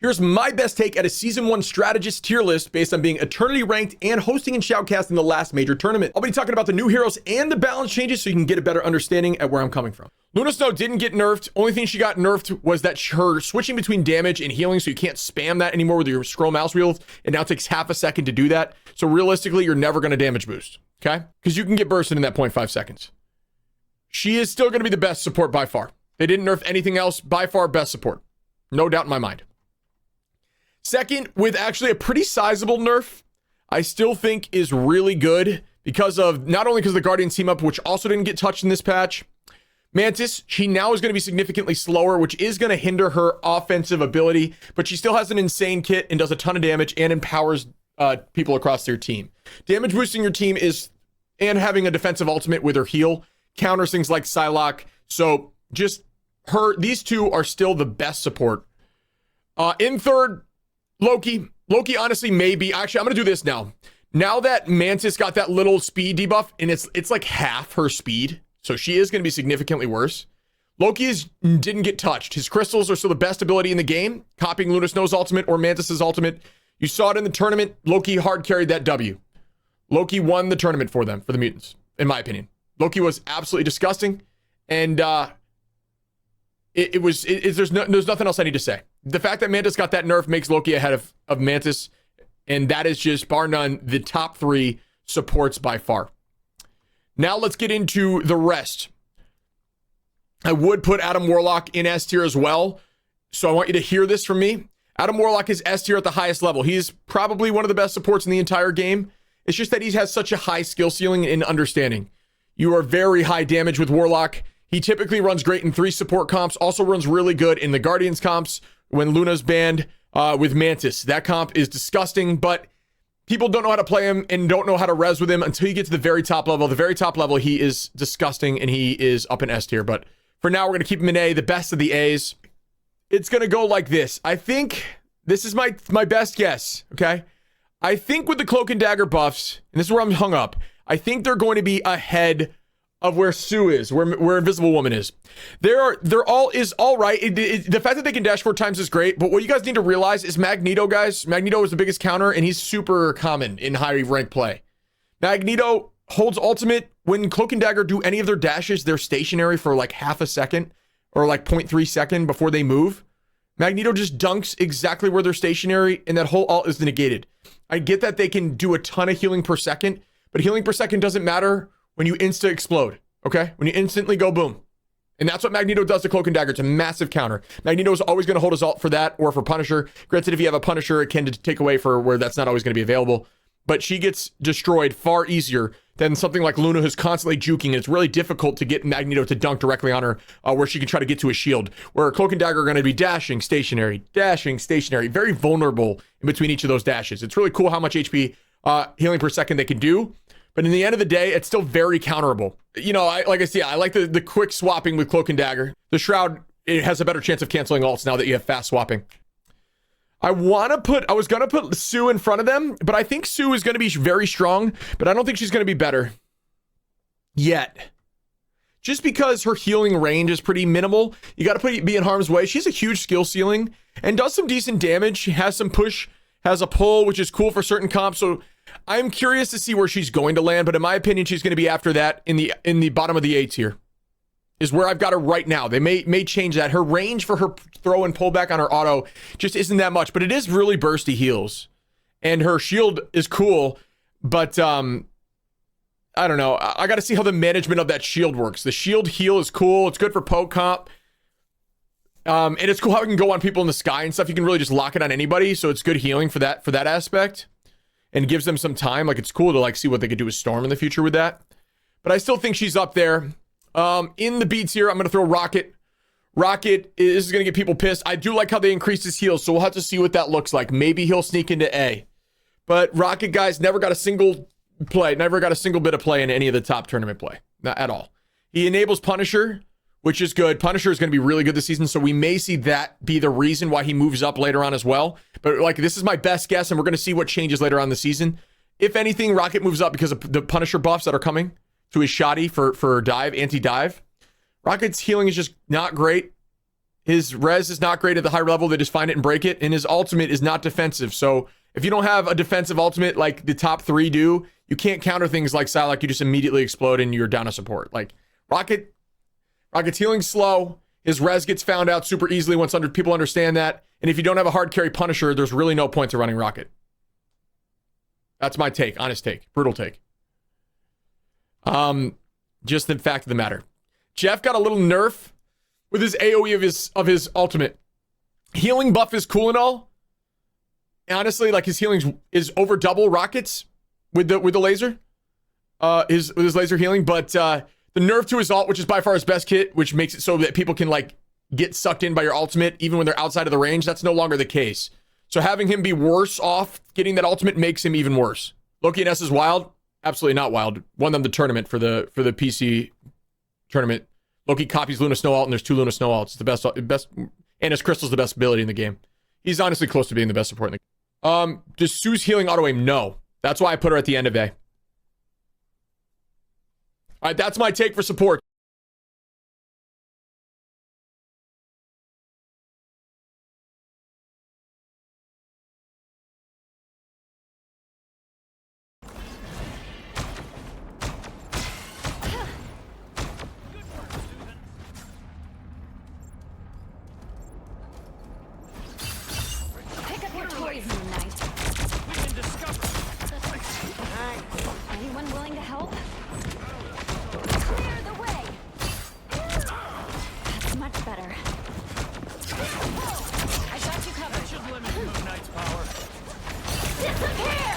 Here's my best take at a Season 1 Strategist tier list based on being Eternity ranked and hosting and shoutcasting the last major tournament. I'll be talking about the new heroes and the balance changes so you can get a better understanding at where I'm coming from. Luna Snow didn't get nerfed. Only thing she got nerfed was that her switching between damage and healing, so you can't spam that anymore with your scroll mouse wheels. It now takes half a second to do that. So realistically, you're never going to damage boost, okay? Because you can get bursted in that 0.5 seconds. She is still going to be the best support by far. They didn't nerf anything else. By far, best support. No doubt in my mind. Second, with actually a pretty sizable nerf, I still think is really good because of, not only because of the Guardians team up, which also didn't get touched in this patch. Mantis, she now is going to be significantly slower, which is going to hinder her offensive ability, but she still has an insane kit and does a ton of damage and empowers people across their team. Damage boosting your team is, and having a defensive ultimate with her heal, counters things like Psylocke. So just these two are still the best support. In third, Loki. Loki honestly may be, actually I'm going to do this now. Now that Mantis got that little speed debuff and it's like half her speed. So she is going to be significantly worse. Loki didn't get touched. His crystals are still the best ability in the game. Copying Luna Snow's ultimate or Mantis's ultimate. You saw it in the tournament. Loki hard carried that W. Loki won the tournament for them, for the mutants, in my opinion. Loki was absolutely disgusting. And there's nothing else I need to say. The fact that Mantis got that nerf makes Loki ahead of Mantis. And that is just, bar none, the top 3 supports by far. Now let's get into the rest. I would put Adam Warlock in S tier as well. So I want you to hear this from me. Adam Warlock is S tier at the highest level. He's probably one of the best supports in the entire game. It's just that he has such a high skill ceiling and understanding. You are very high damage with Warlock. He typically runs great in 3 support comps. Also runs really good in the Guardians comps when Luna's banned with Mantis. That comp is disgusting, but people don't know how to play him and don't know how to res with him until you get to the very top level. The very top level, he is disgusting and he is up in S tier. But for now, we're going to keep him in A, the best of the A's. It's going to go like this. I think this is my best guess, okay? I think with the Cloak and Dagger buffs, and this is where I'm hung up, I think they're going to be ahead of where Sue is, where Invisible Woman is. They're all right. The fact that they can dash 4 times is great, but what you guys need to realize is Magneto, guys. Magneto is the biggest counter, and he's super common in high rank play. Magneto holds ultimate. When Cloak and Dagger do any of their dashes, they're stationary for like half a second or like 0.3 second before they move. Magneto just dunks exactly where they're stationary, and that whole ult is negated. I get that they can do a ton of healing per second, but healing per second doesn't matter when you insta-explode, okay? When you instantly go boom. And that's what Magneto does to Cloak and Dagger. It's a massive counter. Magneto is always going to hold his ult for that or for Punisher. Granted, if you have a Punisher, it can take away for where that's not always going to be available. But she gets destroyed far easier than something like Luna, who's constantly juking. And it's really difficult to get Magneto to dunk directly on her where she can try to get to a shield. Where Cloak and Dagger are going to be dashing, stationary. Very vulnerable in between each of those dashes. It's really cool how much HP healing per second they can do. But in the end of the day, it's still very counterable. You know, I like the quick swapping with Cloak and Dagger. The Shroud, it has a better chance of canceling ults now that you have fast swapping. I was going to put Sue in front of them, but I think Sue is going to be very strong, but I don't think she's going to be better yet. Just because her healing range is pretty minimal, you got to be in harm's way. She's a huge skill ceiling and does some decent damage. She has some push, has a pull, which is cool for certain comps. So I'm curious to see where she's going to land, but in my opinion, she's going to be after that in the bottom of the A tier is where I've got her right now. They may change that. Her range for her throw and pull back on her auto just isn't that much, but it is really bursty heals. And her shield is cool, but I don't know. I got to see how the management of that shield works. The shield heal is cool. It's good for poke comp. And it's cool how it can go on people in the sky and stuff. You can really just lock it on anybody. So it's good healing for that aspect. And gives them some time. Like, it's cool to like see what they could do with Storm in the future with that. But I still think she's up there. In the B tier, I'm going to throw Rocket. Rocket is going to get people pissed. I do like how they increased his heals, so we'll have to see what that looks like. Maybe he'll sneak into A. But Rocket, guys, never got a single bit of play in any of the top tournament play. Not at all. He enables Punisher, which is good. Punisher is going to be really good this season, so we may see that be the reason why he moves up later on as well. But like, this is my best guess, and we're going to see what changes later on in the season. If anything, Rocket moves up because of the Punisher buffs that are coming to his shoddy for dive, anti-dive. Rocket's healing is just not great. His res is not great at the high level. They just find it and break it. And his ultimate is not defensive. So if you don't have a defensive ultimate like the top 3 do, you can't counter things like Psylocke. You just immediately explode and you're down a support. Like Rocket's healing slow. His res gets found out super easily once people understand that. And if you don't have a hard carry Punisher, there's really no point to running Rocket. That's my take. Honest take. Brutal take. Just the fact of the matter. Jeff got a little nerf with his AoE of his ultimate. Healing buff is cool and all. Honestly, like his healing is over double Rocket's with the laser. With his laser healing, but the nerf to his ult, which is by far his best kit, which makes it so that people can like get sucked in by your ultimate even when they're outside of the range, that's no longer the case. So having him be worse off getting that ultimate makes him even worse. Loki and S is wild. Absolutely not wild. Won them the tournament for the PC tournament. Loki copies Luna Snow ult, and there's 2 Luna Snow ults. It's the best, and his Crystal's the best ability in the game. He's honestly close to being the best support in the game. Does Sue's healing auto aim? No. That's why I put her at the end of A. All right, that's my take for support. Anyone willing to help? Clear the way! That's much better. I got you covered. That should limit Moon Knight's power. Disappear!